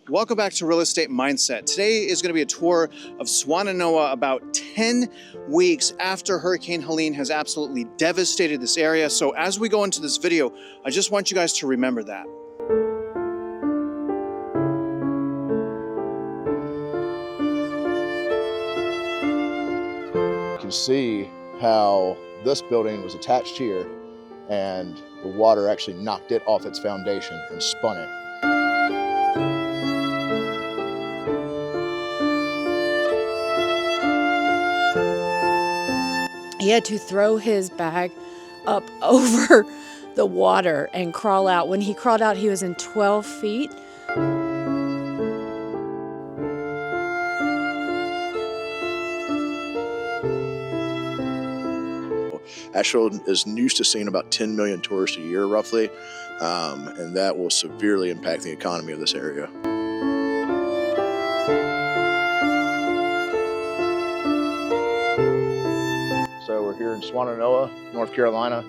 Welcome back to Real Estate Mindset. Today is going to be a tour of Swannanoa about 10 weeks after Hurricane Helene has absolutely devastated this area. So as we go into this video, I just want you guys to remember that. You can see how this building was attached here and the water actually knocked it off its foundation and spun it. He had to throw his bag up over the water and crawl out. When he crawled out, he was in 12 feet. Asheville is used to seeing about 10 million tourists a year, roughly, and that will severely impact the economy of this area. So we're here in Swannanoa, North Carolina,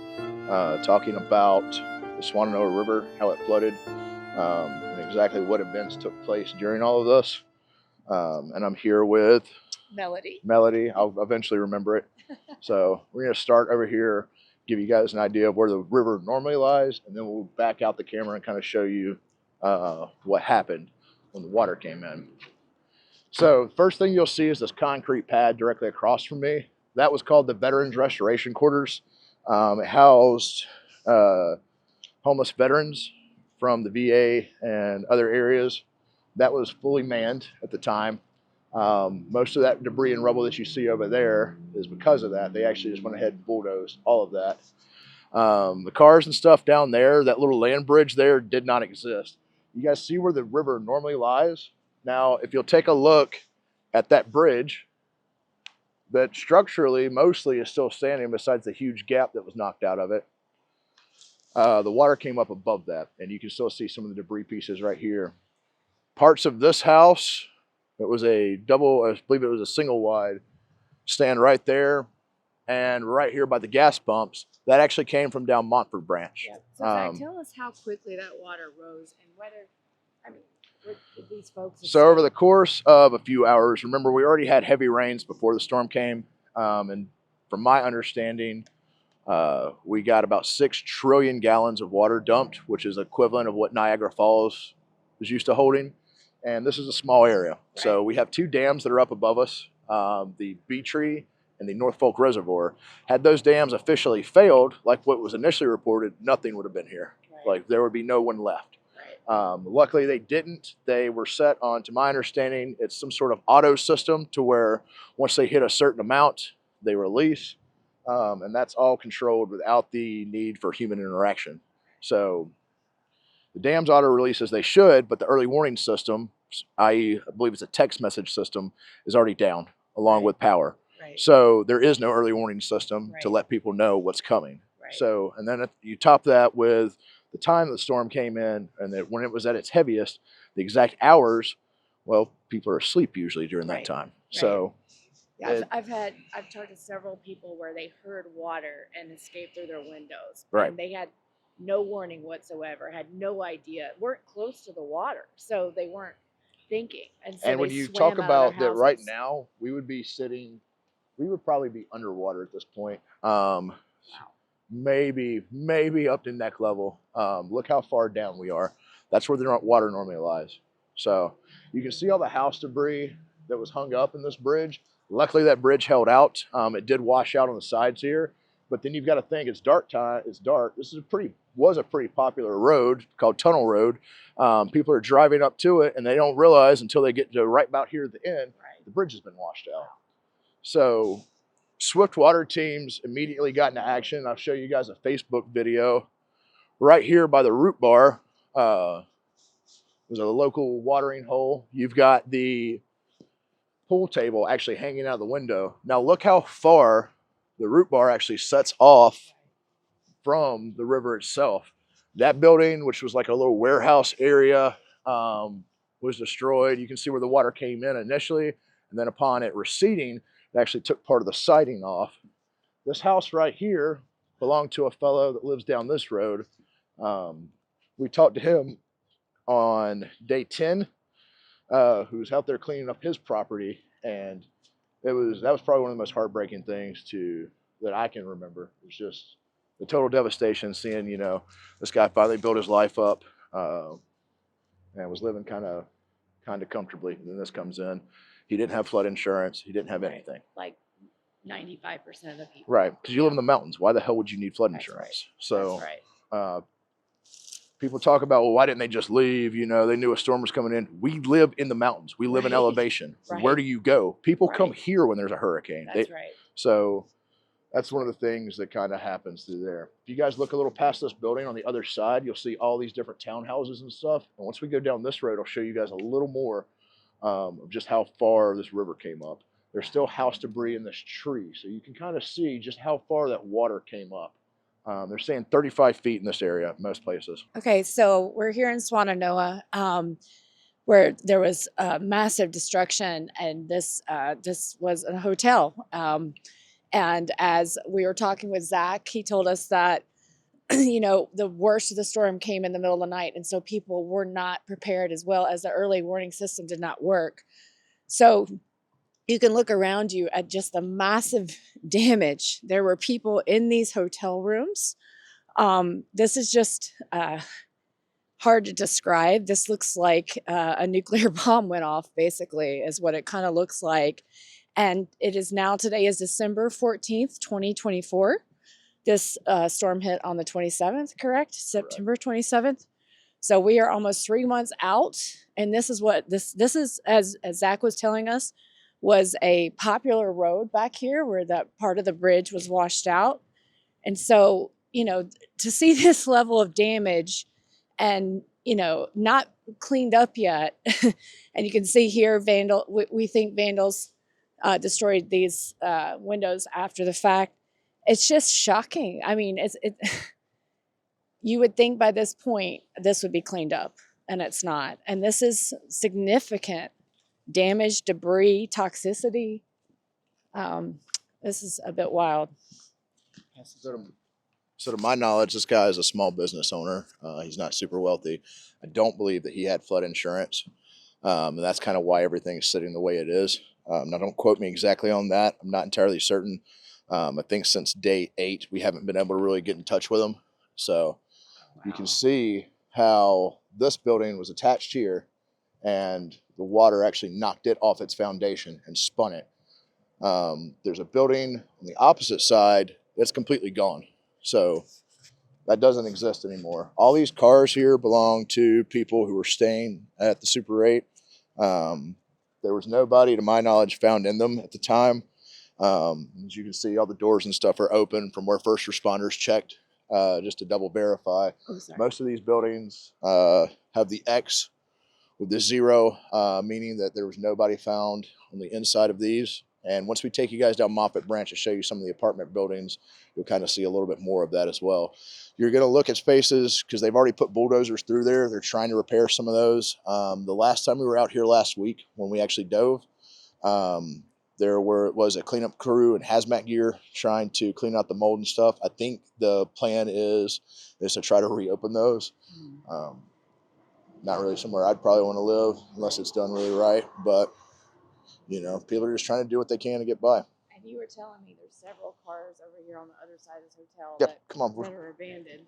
talking about the Swannanoa River, how it flooded, and exactly what events took place during all of this. And I'm here with Melody. I'll eventually remember it. So we're going to start over here, give you guys an idea of where the river normally lies, and then we'll back out the camera and kind of show you what happened when the water came in. So first thing you'll see is this concrete pad directly across from me. That was called the Veterans Restoration Quarters. It housed homeless veterans from the VA and other areas. That was fully manned at the time. Most of that debris and rubble that you see over there is because of that. They actually just went ahead and bulldozed all of that. The cars and stuff down there, that little land bridge there did not exist. You guys see where the river normally lies? Now, if you'll take a look at that bridge, that structurally mostly is still standing besides the huge gap that was knocked out of it. The water came up above that, and you can still see some of the debris pieces right here. Parts of this house, it was a double, I believe it was a single wide, stand right there, and right here by the gas pumps, that actually came from down Montford Branch. Yeah. So Zach, tell us how quickly that water rose and whether, I mean, with these folks. So over the course of a few hours, remember we already had heavy rains before the storm came, and from my understanding, we got about 6 trillion gallons of water dumped, which is equivalent of what Niagara Falls is used to holding. And this is a small area. Right. So we have 2 dams that are up above us, the Beetree and the Northfolk Reservoir. Had those dams officially failed, like what was initially reported, nothing would have been here. Right. Like there would be no one left. Right. Luckily they didn't. They were set on, to my understanding, it's some sort of auto system to where once they hit a certain amount, they release. And that's all controlled without the need for human interaction. So the dams auto release as they should, but the early warning system, i.e. I believe it's a text message system, is already down along Right. with power. Right. So there is no early warning system Right. to let people know what's coming. Right. So, and then if you top that with the time the storm came in and that when it was at its heaviest, the exact hours, well, people are asleep usually during that Right. time. Right. So yeah, I've talked to several people where they heard water and escaped through their windows. Right. And they had no warning whatsoever, had no idea, weren't close to the water, so they weren't thinking. And so when they you swam talk out of about their that right houses. now, we would probably be underwater at this point. Wow. Maybe up to neck level. Look how far down we are. That's where the water normally lies. So you can see all the house debris that was hung up in this bridge. Luckily that bridge held out. It did wash out on the sides here, but then you've got to think it's dark time. It's dark. This is was a pretty popular road called Tunnel Road. People are driving up to it and they don't realize until they get to right about here at the end, right. The bridge has been washed out. So swift water teams immediately got into action. I'll show you guys a Facebook video right here by the root bar. There's a local watering hole. You've got the pool table actually hanging out of the window. Now look how far the root bar actually sets off from the river itself. That building, which was like a little warehouse area, was destroyed. You can see where the water came in initially, and then upon it receding, it actually took part of the siding off. This house right here belonged to a fellow that lives down this road. We talked to him on day 10 who was out there cleaning up his property, and that was probably one of the most heartbreaking things that I can remember. It was just the total devastation, seeing this guy finally built his life up, and was living kind of comfortably. And then this comes in. He didn't have flood insurance. He didn't have anything. Like 95% of the people. Right, because you live in the mountains. Why the hell would you need flood That's insurance? right. So, That's right. people talk about, well, why didn't they just leave? They knew a storm was coming in. We live in the mountains. We live in Right. elevation. Right. Where do you go? People come Right. here when there's a hurricane. That's right. So that's one of the things that kind of happens through there. If you guys look a little past this building on the other side, you'll see all these different townhouses and stuff. And once we go down this road, I'll show you guys a little more of just how far this river came up. There's still house debris in this tree, so you can kind of see just how far that water came up. They're saying 35 feet in this area, most places. Okay, so we're here in Swannanoa, where there was massive destruction, and this was a hotel. And as we were talking with Zach, he told us that the worst of the storm came in the middle of the night, and so people were not prepared, as well as the early warning system did not work. So you can look around you at just the massive damage. There were people in these hotel rooms. This is just hard to describe. This looks like a nuclear bomb went off, basically, is what it kind of looks like. And it is now, today is December 14th, 2024. This storm hit on the 27th, correct? September 27th. So we are almost 3 months out. And this is what this is, as Zach was telling us, was a popular road back here where that part of the bridge was washed out. And so, to see this level of damage and, not cleaned up yet, and you can see here, we think vandals destroyed these windows after the fact. It's just shocking. I mean, you would think by this point, this would be cleaned up, and it's not. And this is significant damage, debris, toxicity. This is a bit wild. So to my knowledge, this guy is a small business owner. He's not super wealthy. I don't believe that he had flood insurance. And that's kind of why everything's sitting the way it is. Now, don't quote me exactly on that. I'm not entirely certain. I think since day 8, we haven't been able to really get in touch with him. So you can see how this building was attached here, and the water actually knocked it off its foundation and spun it. There's a building on the opposite side that's completely gone. So that doesn't exist anymore. All these cars here belong to people who were staying at the Super 8. There was nobody, to my knowledge, found in them at the time. As you can see, all the doors and stuff are open from where first responders checked, just to double verify. Most of these buildings have the X with the 0, meaning that there was nobody found on the inside of these. And once we take you guys down Moffett Branch to show you some of the apartment buildings, you'll kind of see a little bit more of that as well. You're going to look at spaces because they've already put bulldozers through there. They're trying to repair some of those. The last time we were out here last week, when we actually dove, there was a cleanup crew and hazmat gear trying to clean out the mold and stuff. I think the plan is to try to reopen those. Not really somewhere I'd probably want to live unless it's done really right. But, people are just trying to do what they can to get by. And you were telling me there's several cars over here on the other side of this hotel Come on, that are abandoned.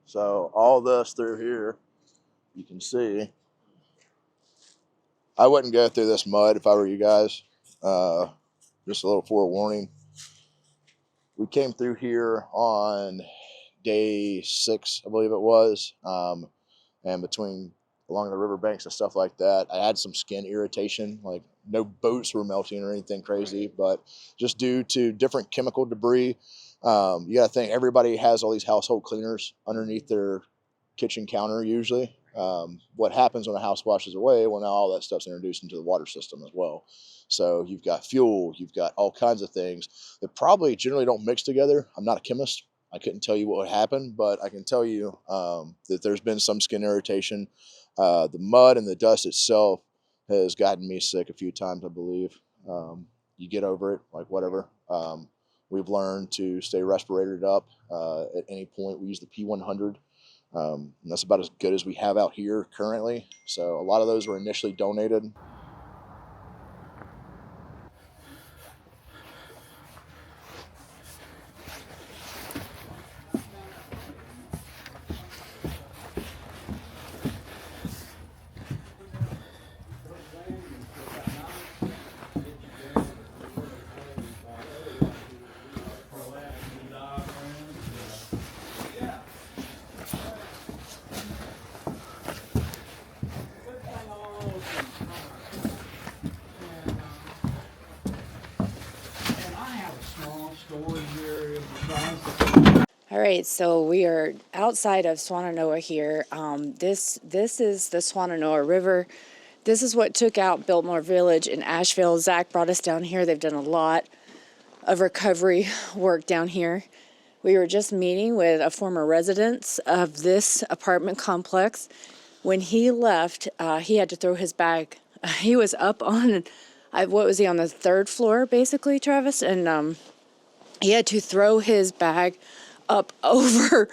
So all this through here, you can see. I wouldn't go through this mud if I were you guys. Just a little forewarning. We came through here on day 6, I believe it was. And along the riverbanks and stuff like that, I had some skin irritation. Like, no boats were melting or anything crazy, but just due to different chemical debris. You got to think, everybody has all these household cleaners underneath their kitchen counter usually. What happens when a house washes away? Well, now all that stuff's introduced into the water system as well. So you've got fuel, you've got all kinds of things that probably generally don't mix together. I'm not a chemist. I couldn't tell you what would happen, but I can tell you that there's been some skin irritation. The mud and the dust itself has gotten me sick a few times, I believe. You get over it, like whatever. We've learned to stay respirated up at any point. We use the P100. And that's about as good as we have out here currently. So a lot of those were initially donated. All right, so we are outside of Swannanoa here. This is the Swannanoa River. This is what took out Builtmore Village in Asheville. Zach brought us down here. They've done a lot of recovery work down here. We were just meeting with a former resident of this apartment complex. When he left, he had to throw his bag. He was up on, what was he, on the third floor, basically, Travis? And he had to throw his bag up over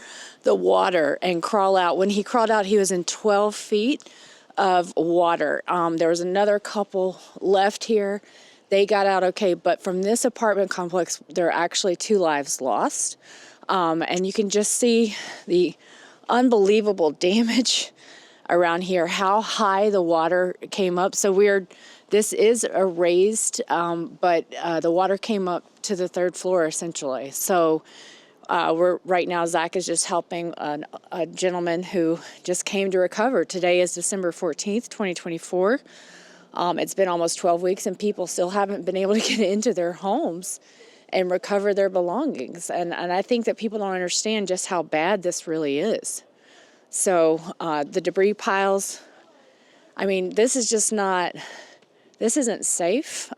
the water and crawl out. When he crawled out, he was in 12 feet of water. There was another couple left here. They got out okay, but from this apartment complex, there are actually 2 lives lost. And you can just see the unbelievable damage around here, how high the water came up. So this is a raised, but the water came up to the 3rd floor essentially. So right now, Zach is just helping a gentleman who just came to recover. Today is December 14th, 2024. It's been almost 12 weeks and people still haven't been able to get into their homes and recover their belongings. And I think that people don't understand just how bad this really is. So the debris piles, I mean, this isn't safe.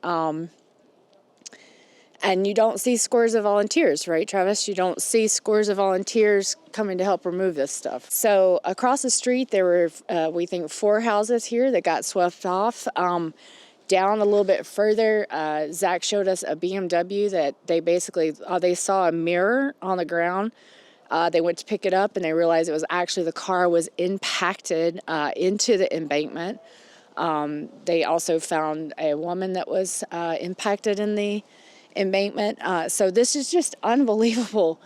And you don't see scores of volunteers, right, Travis? You don't see scores of volunteers coming to help remove this stuff. So across the street, there were, we think, 4 houses here that got swept off. Down a little bit further, Zach showed us a BMW that they saw a mirror on the ground. They went to pick it up and they realized it was actually the car was impacted into the embankment. They also found a woman that was impacted in the embankment. So this is just unbelievable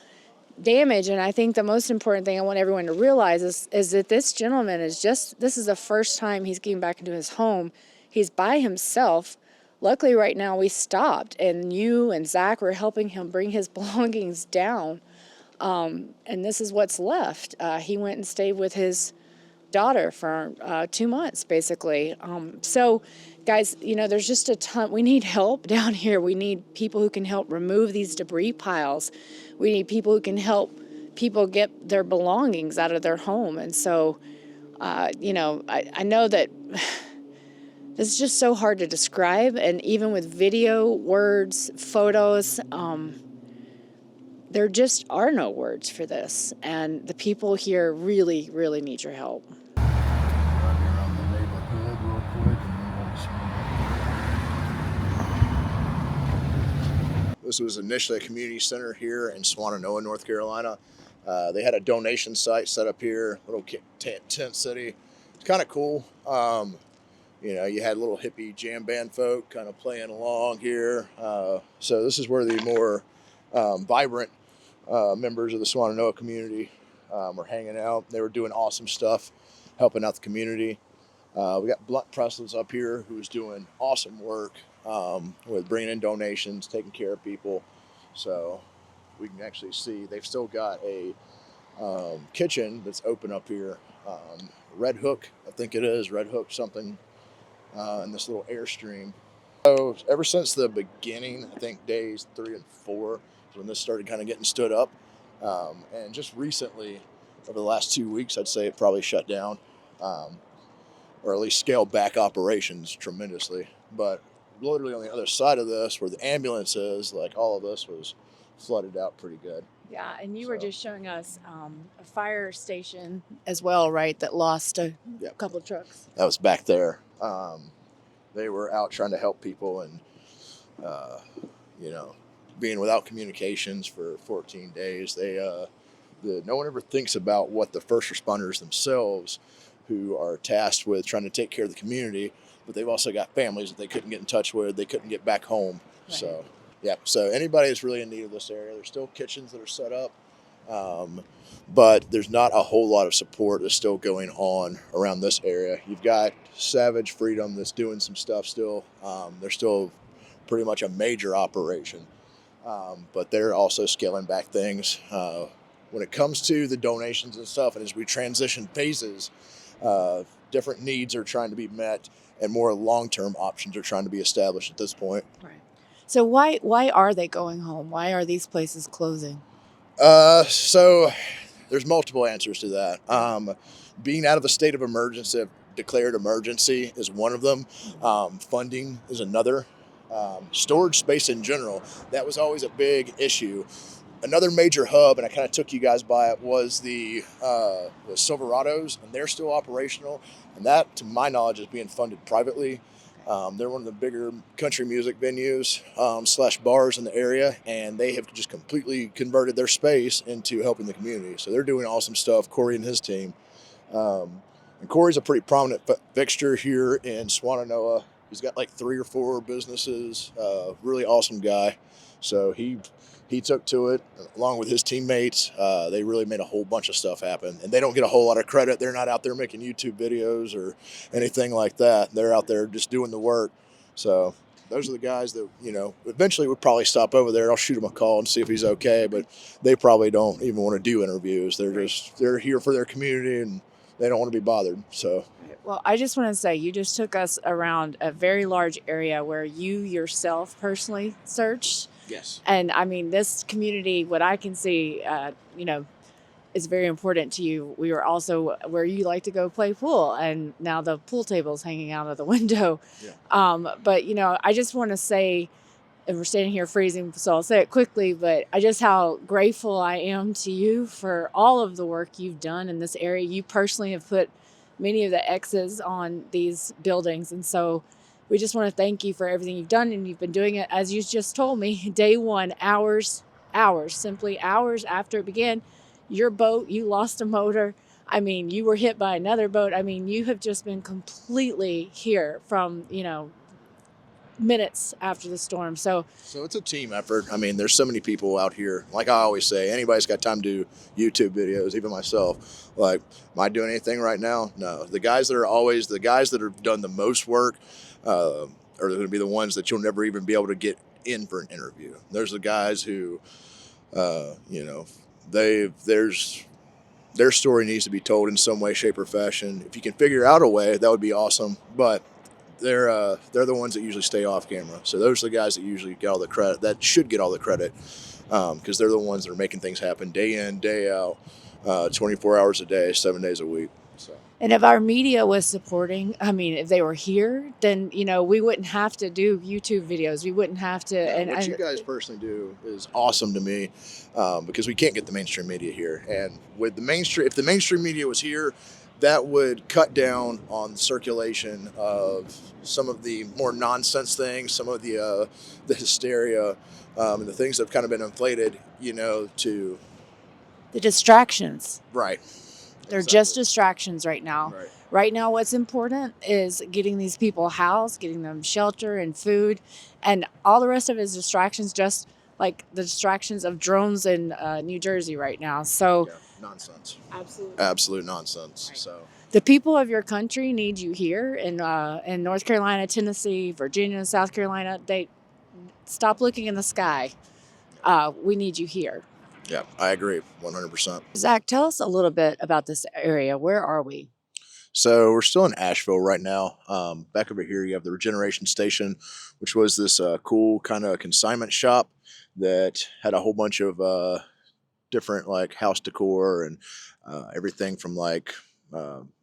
damage. And I think the most important thing I want everyone to realize is that this gentleman this is the first time he's getting back into his home. He's by himself. Luckily right now we stopped and you and Zach were helping him bring his belongings down. And this is what's left. He went and stayed with his daughter for 2 months, basically. So, guys, there's just a ton. We need help down here. We need people who can help remove these debris piles. We need people who can help people get their belongings out of their home. And so, I know that this is just so hard to describe. And even with video, words, photos, there just are no words for this. And the people here really, really need your help. This was initially a community center here in Swannanoa, North Carolina. They had a donation site set up here, little tent city. It's kind of cool. You had little hippie jam band folk kind of playing along here. So this is where the more vibrant members of the Swannanoa community were hanging out. They were doing awesome stuff, helping out the community. We got Blunt Preston's up here who's doing awesome work with bringing in donations, taking care of people. So we can actually see they've still got a kitchen that's open up here. Red Hook, I think it is, Red Hook something in this little Airstream. So ever since the beginning, I think days 3 and 4, is when this started kind of getting stood up. And just recently, over the last 2 weeks, I'd say it probably shut down. Or at least scaled back operations tremendously. But literally on the other side of this, where the ambulance is, like all of this was flooded out pretty good. Yeah, and you were just showing us a fire station as well, right, that lost a couple of trucks. That was back there. They were out trying to help people and, being without communications for 14 days. No one ever thinks about what the first responders themselves, who are tasked with trying to take care of the community, but they've also got families that they couldn't get in touch with. They couldn't get back home. Right. So, yeah. So anybody that's really in need of this area, there's still kitchens that are set up, but there's not a whole lot of support that's still going on around this area. You've got Savage Freedom that's doing some stuff still. They're still pretty much a major operation, but they're also scaling back things. When it comes to the donations and stuff, and as we transition phases, different needs are trying to be met, and more long-term options are trying to be established at this point. Right. So why are they going home? Why are these places closing? So there's multiple answers to that. Being out of a state of emergency, declared emergency, is one of them. Funding is another. Storage space in general, that was always a big issue. Another major hub, and I kind of took you guys by it, was the Silverados, and they're still operational. And that, to my knowledge, is being funded privately. They're one of the bigger country music venues / bars in the area, and they have just completely converted their space into helping the community. So they're doing awesome stuff, Corey and his team. And Corey's a pretty prominent fixture here in Swannanoa. He's got like 3 or 4 businesses, really awesome guy. So he took to it along with his teammates. They really made a whole bunch of stuff happen, and they don't get a whole lot of credit. They're not out there making YouTube videos or anything like that. They're out there just doing the work. So those are the guys that, eventually would probably stop over there. I'll shoot him a call and see if he's okay, but they probably don't even want to do interviews. They're here for their community, and they don't want to be bothered. So. Well, I just want to say you just took us around a very large area where you yourself personally searched. Yes. And I mean, this community, what I can see, is very important to you. We were also where you like to go play pool, and now the pool table's hanging out of the window. Yeah. But, I just want to say, and we're standing here freezing, so I'll say it quickly, but how grateful I am to you for all of the work you've done in this area. You personally have put many of the X's on these buildings, and so we just want to thank you for everything you've done, and you've been doing it, as you just told me, day one, simply hours after it began. Your boat, you lost a motor. I mean, you were hit by another boat. I mean, you have just been completely here from, minutes after the storm. So it's a team effort. I mean, there's so many people out here. Like I always say, anybody's got time to do YouTube videos, even myself. Like, am I doing anything right now? No. The guys that have done the most work are going to be the ones that you'll never even be able to get in for an interview. There's the guys who, their story needs to be told in some way, shape, or fashion. If you can figure out a way, that would be awesome. But they're the ones that usually stay off camera. So those are the guys that usually get all the credit, that should get all the credit, because they're the ones that are making things happen day in, day out, 24 hours a day, 7 days a week. So. And if our media was supporting, if they were here, then, we wouldn't have to do YouTube videos. We wouldn't have to. Yeah, what you guys personally do is awesome to me, because we can't get the mainstream media here. And with if the mainstream media was here, that would cut down on circulation of some of the more nonsense things, some of the hysteria, and the things that have kind of been inflated, to the distractions. Right. They're just distractions right now. Right. Right now, what's important is getting these people housed, getting them shelter and food, and all the rest of it is distractions, just like the distractions of drones in New Jersey right now. So nonsense. Absolutely. Absolute nonsense. Right. So the people of your country need you here in North Carolina, Tennessee, Virginia, South Carolina. They stop looking in the sky. We need you here. Yeah, I agree 100%. Zach, tell us a little bit about this area. Where are we? So we're still in Asheville right now. Back over here, you have the Regeneration Station, which was this cool kind of consignment shop that had a whole bunch of different like house decor and everything from like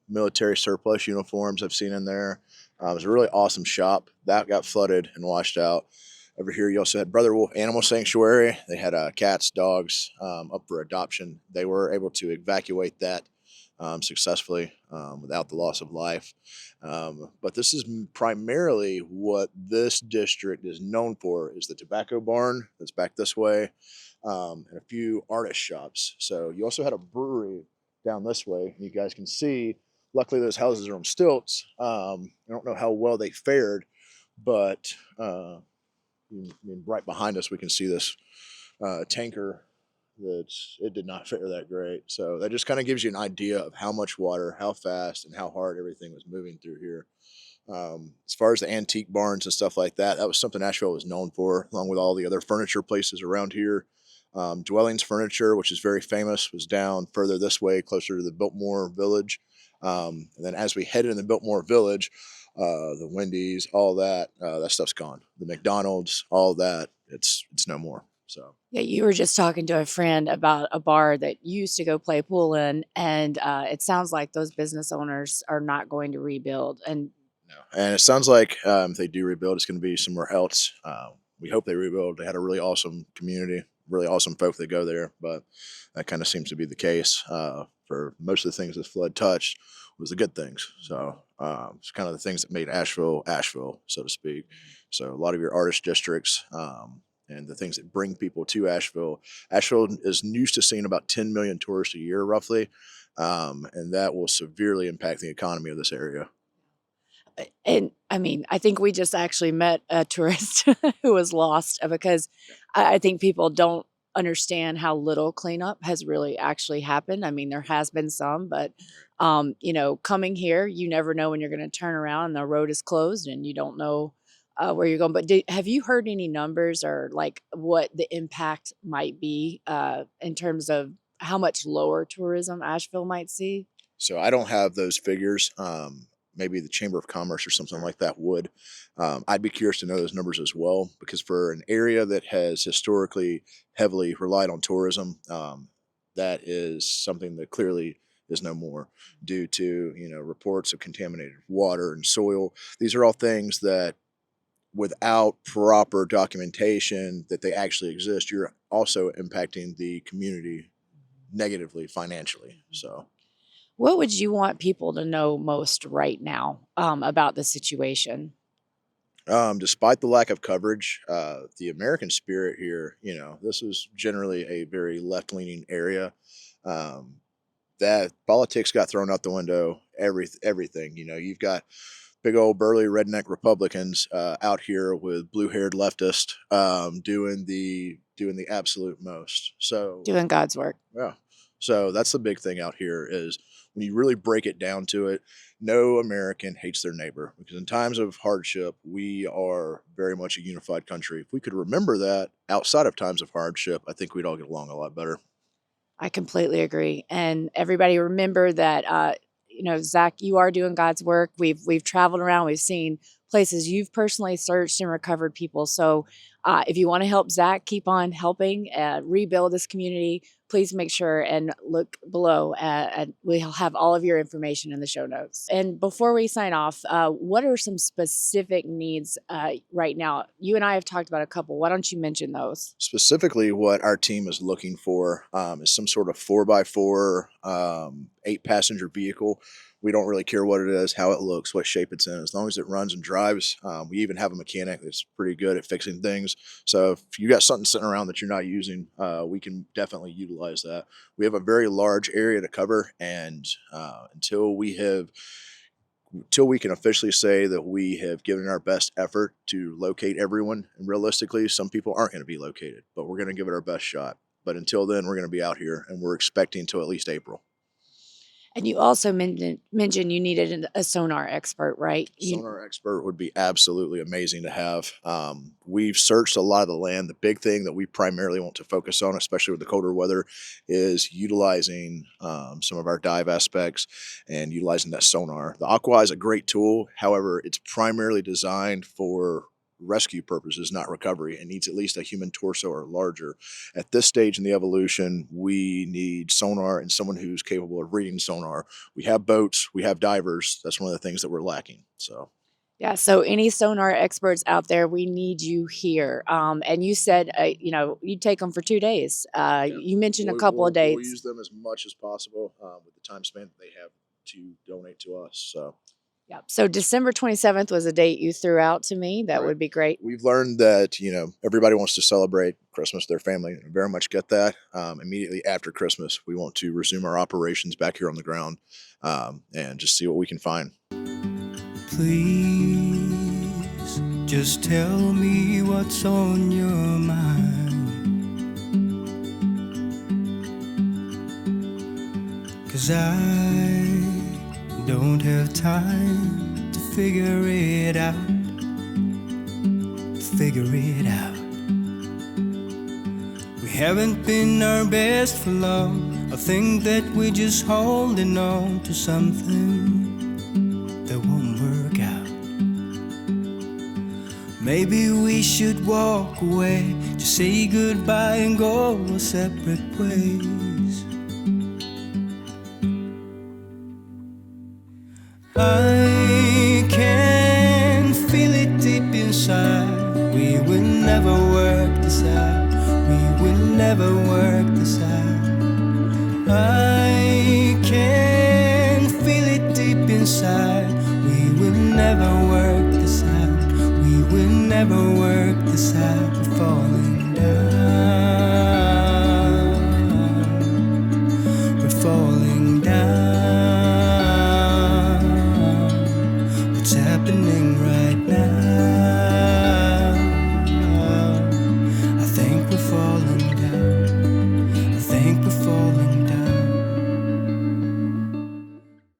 military surplus uniforms I've seen in there. It was a really awesome shop. That got flooded and washed out. Over here, you also had Brother Wolf Animal Sanctuary. They had cats, dogs up for adoption. They were able to evacuate that successfully without the loss of life. But this is primarily what this district is known for, is the tobacco barn that's back this way, and a few artist shops. So you also had a brewery down this way. You guys can see, luckily those houses are on stilts. I don't know how well they fared, but right behind us we can see this tanker it did not fare that great. So that just kind of gives you an idea of how much water, how fast, and how hard everything was moving through here. As far as the antique barns and stuff like that, that was something Asheville was known for, along with all the other furniture places around here. Dwellings Furniture, which is very famous, was down further this way, closer to the Builtmore Village. And then as we headed in the Builtmore Village, the Wendy's, all that stuff's gone. The McDonald's, all that, it's no more. So Yeah, you were just talking to a friend about a bar that you used to go play pool in, and it sounds like those business owners are not going to rebuild. And no, and it sounds like if they do rebuild, it's going to be somewhere else. We hope they rebuild. They had a really awesome community, really awesome folk that go there, but that kind of seems to be the case for most of the things this flood touched was the good things. So it's kind of the things that made Asheville, Asheville, so to speak. So a lot of your artist districts, and the things that bring people to Asheville. Asheville is used to seeing about 10 million tourists a year, roughly, and that will severely impact the economy of this area. and I mean, I think we just actually met a tourist who was lost because I think people don't understand how little cleanup has really actually happened. I mean, there has been some, but coming here, you never know when you're going to turn around and the road is closed and you don't know where you're going. But have you heard any numbers or like what the impact might be in terms of how much lower tourism Asheville might see? So I don't have those figures. Maybe the Chamber of Commerce or something like that would. I'd be curious to know those numbers as well, because for an area that has historically heavily relied on tourism, that is something that clearly is no more due to reports of contaminated water and soil. These are all things that, without proper documentation that they actually exist, you're also impacting the community negatively financially. So What would you want people to know most right now about the situation? despite the lack of coverage, the American spirit here, this is generally a very left-leaning area. That politics got thrown out the window. Everything, you've got big old burly redneck Republicans out here with blue-haired leftists doing the absolute most. So Doing God's work. yeah, so that's the big thing out here is when you really break it down to it, no American hates their neighbor, because in times of hardship, we are very much a unified country. If we could remember that outside of times of hardship, I think we'd all get along a lot better. I completely agree. And everybody remember that, Zach, you are doing God's work. We've traveled around. We've seen places you've personally searched and recovered people. So if you want to help Zach keep on helping rebuild this community, please make sure and look below. And we'll have all of your information in the show notes. And before we sign off, what are some specific needs right now? You and I have talked about a couple. Why don't you mention those? Specifically, what our team is looking for is some sort of 4x4, 8-passenger vehicle. We don't really care what it is, how it looks, what shape it's in, as long as it runs and drives. We even have a mechanic that's pretty good at fixing things. So if you got something sitting around that you're not using, we can definitely utilize that. We have a very large area to cover, and until we can officially say that we have given our best effort to locate everyone, and realistically, some people aren't going to be located, but we're going to give it our best shot. But until then, we're going to be out here, and we're expecting till at least April. And you also mentioned you needed a sonar expert, right? Sonar expert would be absolutely amazing to have. We've searched a lot of the land. The big thing that we primarily want to focus on, especially with the colder weather, is utilizing some of our dive aspects and utilizing that sonar. The Aqua is a great tool. However, it's primarily designed for rescue purposes, not recovery, and needs at least a human torso or larger. At this stage in the evolution, we need sonar and someone who's capable of reading sonar. We have boats, we have divers. That's one of the things that we're lacking. So Yeah, so any sonar experts out there, we need you here. And you said, you'd take them for 2 days. You mentioned a couple of dates. We'll use them as much as possible with the time span that they have to donate to us. So. Yeah. So December 27th was a date you threw out to me. That would be great. We've learned that, everybody wants to celebrate Christmas, their family. I very much get that. Immediately after Christmas, we want to resume our operations back here on the ground and just see what we can find. Please just tell me what's on your mind, 'cause I don't have time to figure it out. We haven't been our best for long. I think that we're just holding on to something that won't work out. Maybe we should walk away, just say goodbye and go our separate ways. I can feel it deep inside. We will never work this out. We will never work this out. I can feel it deep inside. We will never work this out. We will never work this out. We're falling down.